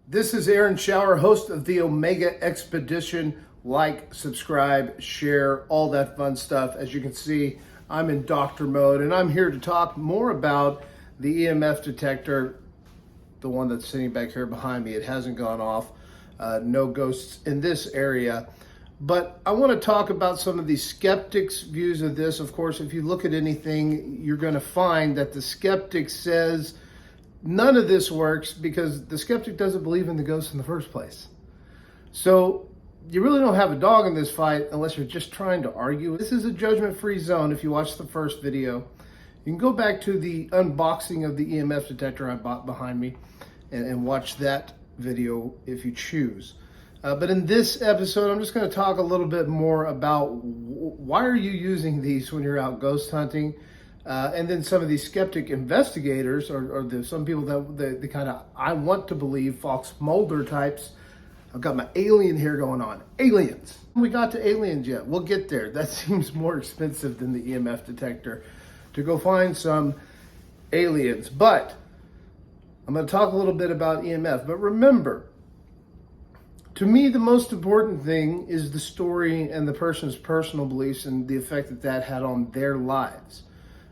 This is Aaron Shower, host of the Omega Expedition. Like, subscribe, share, all that fun stuff. As you can see, I'm in doctor mode, and I'm here to talk more about the EMF detector, the one that's sitting back here behind me. It hasn't gone off. No ghosts in this area. But I want to talk about some of the skeptics' views of this. Of course, if you look at anything, you're going to find that the skeptic says none of this works because the skeptic doesn't believe in the ghosts in the first place. So you really don't have a dog in this fight unless you're just trying to argue. This is a judgment-free zone. If you watch the first video, you can go back to the unboxing of the EMF detector I bought behind me and watch that video if you choose. But in this episode, I'm just going to talk a little bit more about why are you using these when you're out ghost hunting, and then some of these skeptic investigators, or some people that the kind of I want to believe Fox Mulder types. I've got my alien here going on. Aliens. We got to aliens yet? We'll get there. That seems more expensive than the EMF detector to go find some aliens. But I'm going to talk a little bit about EMF. But remember, to me, the most important thing is the story and the person's personal beliefs and the effect that that had on their lives.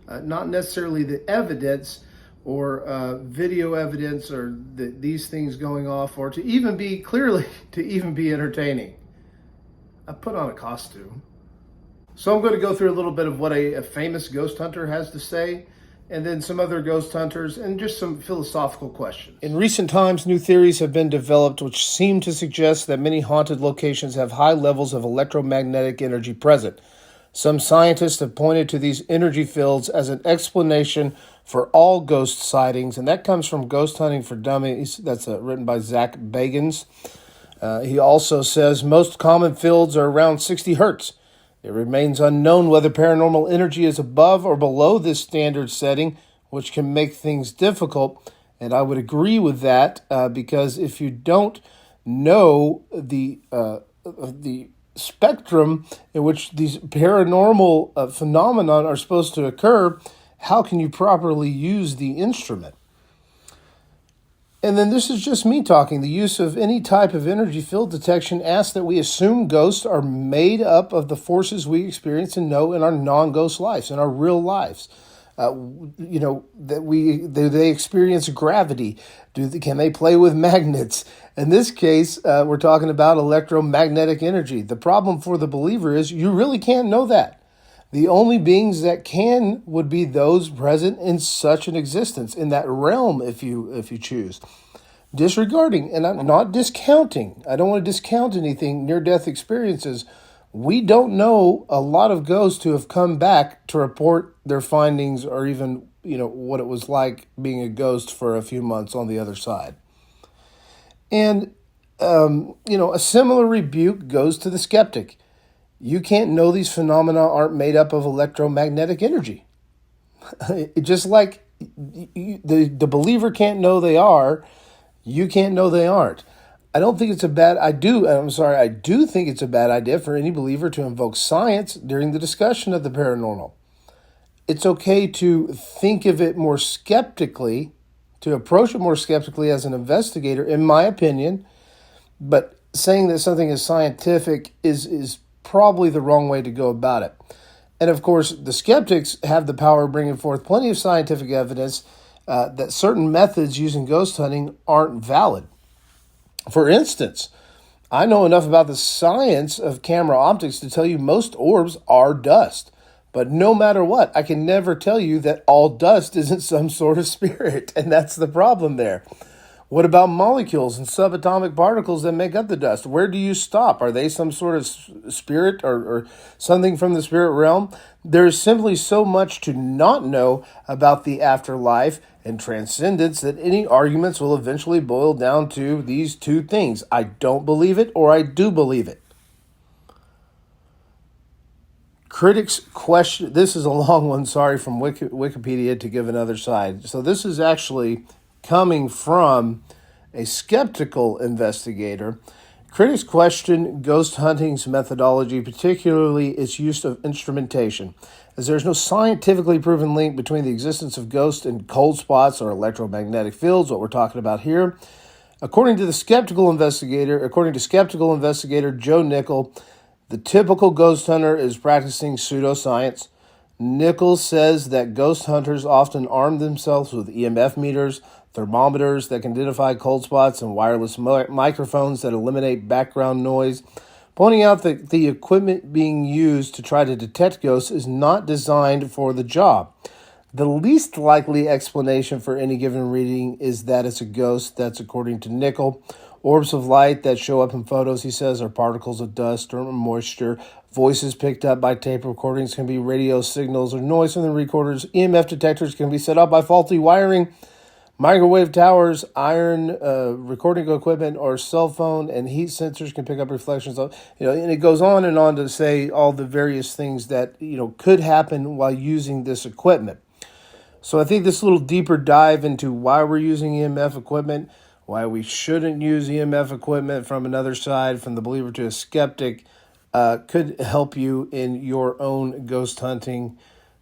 Not necessarily the evidence or video evidence or these things going off, or to even be clearly, to even be entertaining. I put on a costume. So I'm going to go through a little bit of what a famous ghost hunter has to say, and then some other ghost hunters, and just some philosophical questions. In recent times, new theories have been developed which seem to suggest that many haunted locations have high levels of electromagnetic energy present. Some scientists have pointed to these energy fields as an explanation for all ghost sightings, and that comes from Ghost Hunting for Dummies. That's written by Bagans. He also says most common fields are around 60 hertz. It remains unknown whether paranormal energy is above or below this standard setting, which can make things difficult. And I would agree with that because if you don't know the spectrum in which these paranormal phenomena are supposed to occur, how can you properly use the instrument? And then this is just me talking. The use of any type of energy field detection asks that we assume ghosts are made up of the forces we experience and know in our non-ghost lives, in our real lives. That they experience gravity? Can they play with magnets? In this case, we're talking about electromagnetic energy. The problem for the believer is you really can't know that. The only beings that can would be those present in such an existence, in that realm, if you choose. Disregarding, and I'm not discounting. I don't want to discount anything near-death experiences. We don't know a lot of ghosts who have come back to report their findings, or even what it was like being a ghost for a few months on the other side. And a similar rebuke goes to the skeptic. You can't know these phenomena aren't made up of electromagnetic energy. Just like the believer can't know they are, you can't know they aren't. I don't think it's I do think it's a bad idea for any believer to invoke science during the discussion of the paranormal. It's okay to think of it more skeptically, to approach it more skeptically as an investigator, in my opinion, but saying that something is scientific is probably the wrong way to go about it. And of course, the skeptics have the power of bringing forth plenty of scientific evidence that certain methods used in ghost hunting aren't valid. For instance, I know enough about the science of camera optics to tell you most orbs are dust. But no matter what, I can never tell you that all dust isn't some sort of spirit, and that's the problem there. What about molecules and subatomic particles that make up the dust? Where do you stop? Are they some sort of spirit or something from the spirit realm? There's simply so much to not know about the afterlife and transcendence that any arguments will eventually boil down to these two things. I don't believe it, or I do believe it. Critics question, this is a long one, sorry, from Wikipedia to give another side. So this is actually coming from a skeptical investigator. Critics question ghost hunting's methodology, particularly its use of instrumentation, as there's no scientifically proven link between the existence of ghosts and cold spots or electromagnetic fields, what we're talking about here. According to skeptical investigator Joe Nickel, the typical ghost hunter is practicing pseudoscience. Nichols says that ghost hunters often arm themselves with EMF meters, thermometers that can identify cold spots, and wireless microphones that eliminate background noise, pointing out that the equipment being used to try to detect ghosts is not designed for the job. The least likely explanation for any given reading is that it's a ghost. That's according to Nickel. Orbs of light that show up in photos, he says, are particles of dust or moisture. Voices picked up by tape recordings can be radio signals or noise from the recorders. EMF detectors can be set up by faulty wiring. Microwave towers, iron recording equipment, or cell phone and heat sensors can pick up reflections of, and it goes on and on to say all the various things that, could happen while using this equipment. So I think this little deeper dive into why we're using EMF equipment, why we shouldn't use EMF equipment from another side, from the believer to a skeptic, could help you in your own ghost hunting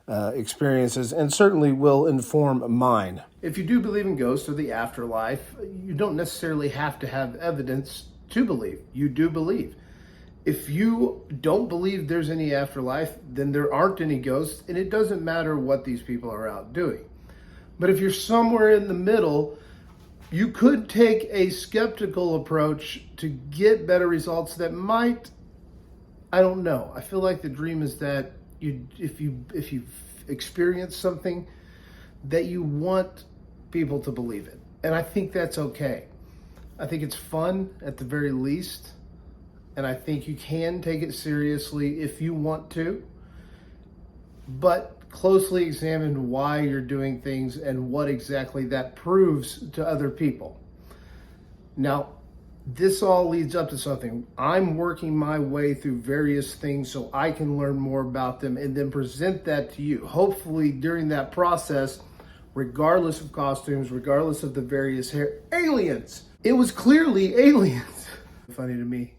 experiences, and certainly will inform mine. If you do believe in ghosts or the afterlife, you don't necessarily have to have evidence to believe. You do believe. If you don't believe there's any afterlife, then there aren't any ghosts, and it doesn't matter what these people are out doing. But if you're somewhere in the middle, you could take a skeptical approach to get better results that might, I don't know. I feel like the dream is that if you experience something, that you want people to believe it. And I think that's okay. I think it's fun at the very least. And I think you can take it seriously if you want to, but closely examine why you're doing things and what exactly that proves to other people. Now, this all leads up to something. I'm working my way through various things so I can learn more about them and then present that to you. Hopefully during that process, regardless of costumes, regardless of the various aliens. It was clearly aliens. Funny to me.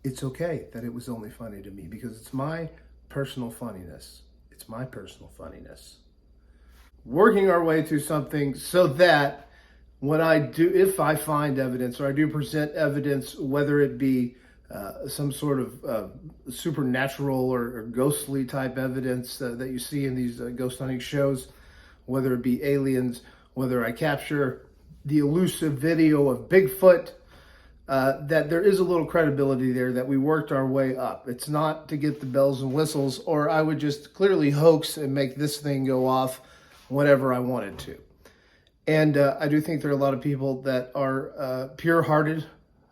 It's okay that it was only funny to me because it's my personal funniness. It's my personal funniness. Working our way through something so that when if I find evidence or I do present evidence, whether it be some sort of supernatural or ghostly type evidence that you see in these ghost hunting shows, whether it be aliens, whether I capture the elusive video of Bigfoot, that there is a little credibility there that we worked our way up. It's not to get the bells and whistles, or I would just clearly hoax and make this thing go off whenever I wanted to. And I do think there are a lot of people that are pure-hearted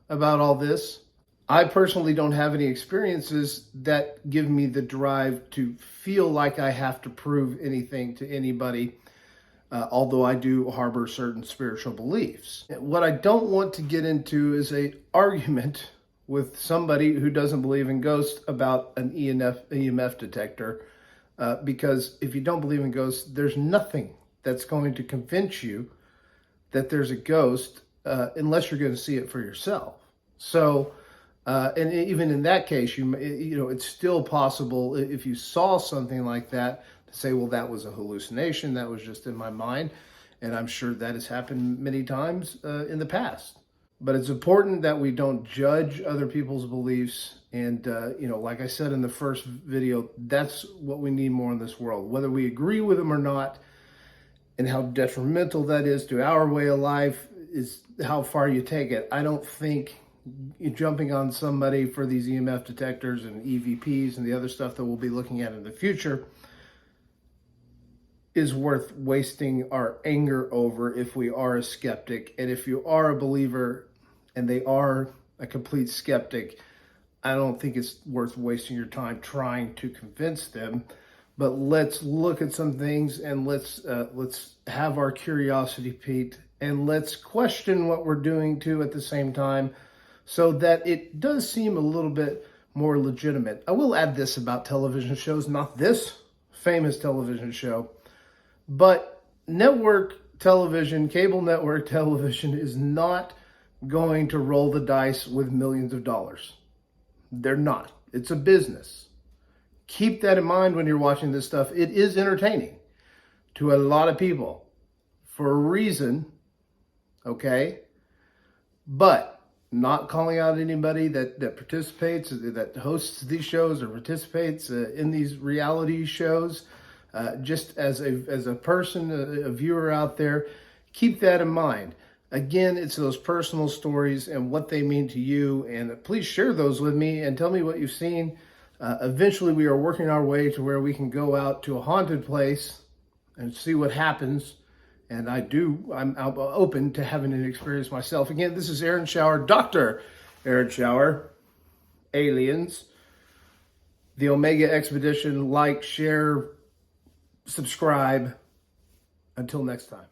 about all this. I personally don't have any experiences that give me the drive to feel like I have to prove anything to anybody, although I do harbor certain spiritual beliefs. What I don't want to get into is an argument with somebody who doesn't believe in ghosts about an EMF detector, because if you don't believe in ghosts, there's nothing that's going to convince you that there's a ghost unless you're going to see it for yourself. So, and even in that case, it's still possible if you saw something like that to say, well, that was a hallucination, that was just in my mind. And I'm sure that has happened many times in the past. But it's important that we don't judge other people's beliefs. And, like I said in the first video, that's what we need more in this world. Whether we agree with them or not, and how detrimental that is to our way of life is how far you take it. I don't think jumping on somebody for these EMF detectors and EVPs and the other stuff that we'll be looking at in the future is worth wasting our anger over if we are a skeptic. And if you are a believer and they are a complete skeptic, I don't think it's worth wasting your time trying to convince them. But let's look at some things and let's have our curiosity piqued, and let's question what we're doing too at the same time, so that it does seem a little bit more legitimate. I will add this about television shows, not this famous television show, but network television, cable network television is not going to roll the dice with millions of dollars. They're not. It's a business. Keep that in mind when you're watching this stuff. It is entertaining to a lot of people for a reason, okay? but not calling out anybody that participates, that hosts these shows or participates in these reality shows. Just as a person, a viewer out there, keep that in mind. Again, it's those personal stories and what they mean to you. And please share those with me and tell me what you've seen. Eventually, we are working our way to where we can go out to a haunted place and see what happens. And I'm open to having an experience myself. Again, this is Aaron Shower, Dr. Aaron Shower, Aliens, the Omega Expedition. Like, share, subscribe. Until next time.